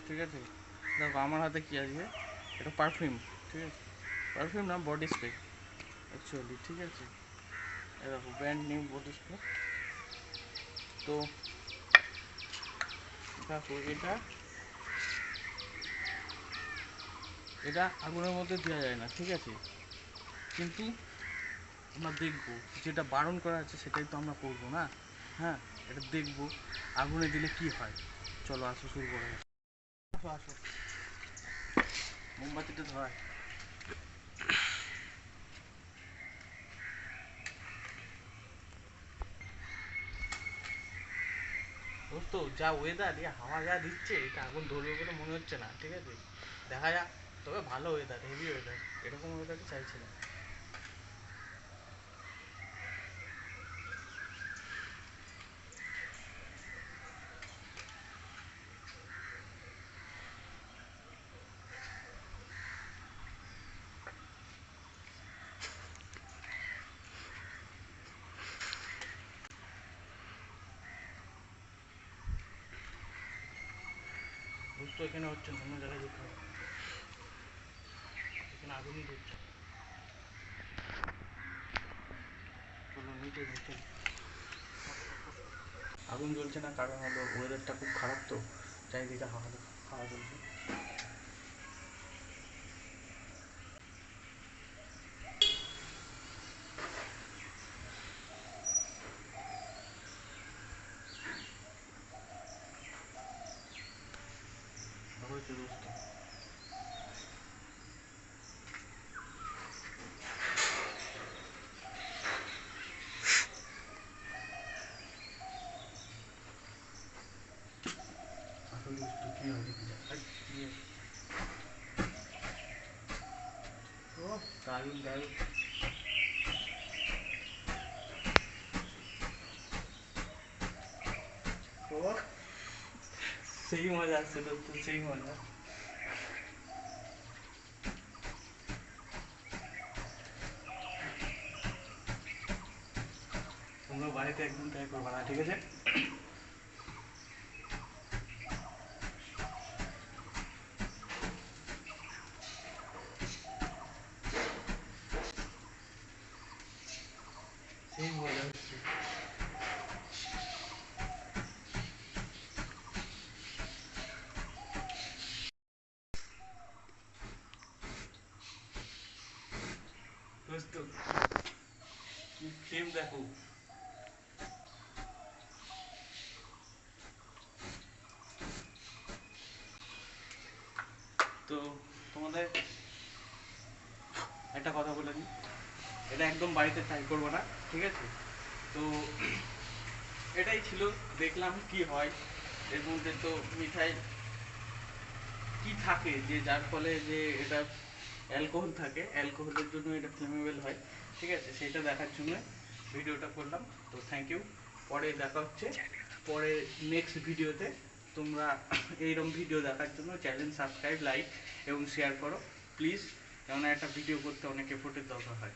ঠিক আছে। দেখো আমার হাতে কী আছে, এটা পারফিউম, ঠিক আছে, পারফিউম না বডি স্প্রে অ্যাকচুয়ালি, ঠিক আছে। দেখো ব্র্যান্ড নিউ বডি স্প্রে। তো দেখো এটা এটা আগুনের মধ্যে দেওয়া যায় না, ঠিক আছে, কিন্তু আমরা দেখবো যেটা বারণ করা আছে সেটাই তো আমরা করবো না। হ্যাঁ, এটা দেখবো আগুনে দিলে কি হয়। চলো আসো, শুরু করা যাক। আসো আসো, মোমবাতিটা ধরায়। দোস্ত যা ওয়েদার, হাওয়া যা দিচ্ছে, এটা আগুন ধরবে বলে মনে হচ্ছে না, ঠিক আছে, দেখা যাক। তবে ভালো ওয়েদার, হেভি ওয়েদার, এরকম ওয়েদারই চাইছিলাম। দোস্ত এখানে হচ্ছে না, অন্য জায়গায় যেতে হবে, এখানে আগুনই ধরছে। চলো নিচে নিচে। আগুন জ্বলছে না কারণ হলো ওয়েদারটা খুব খারাপ, তো চারিদিকে হাওয়া হাওয়া চলছে। হয়েছে দোস্ত, আসল দোস্ত কী হবে কি জানি। ও দারুণ দারুণ। ও সেই মজা আসছে দোস্ত, সেই মজা। তোমরা বাড়িতে একদম ট্রাই করবে না, ঠিক আছে। সেই মজা হচ্ছে দোস্ত, কি ফ্লেম দেখো। তো তোমাদের একটা কথা বলে নিই, এটা একদম বাড়িতে ট্রাই করবো না, ঠিক আছে। তো এটাই ছিল, দেখলাম কি হয়। এর মধ্যে তো মিঠাই কি থাকে যে যার ফলে যে এটা অ্যালকোহল থাকে, অ্যালকোহলের জন্য এটা ফ্লেমেবল হয়, ঠিক আছে, সেটা দেখার জন্য ভিডিওটা করলাম। তো থ্যাংক ইউ, পরে দেখা হচ্ছে পরে নেক্সট ভিডিওতে। তোমরা এইরকম ভিডিও দেখার জন্য চ্যানেল সাবস্ক্রাইব, লাইক এবং শেয়ার করো প্লিজ, কেননা একটা ভিডিও করতে অনেক এফোর্টের দরকার হয়।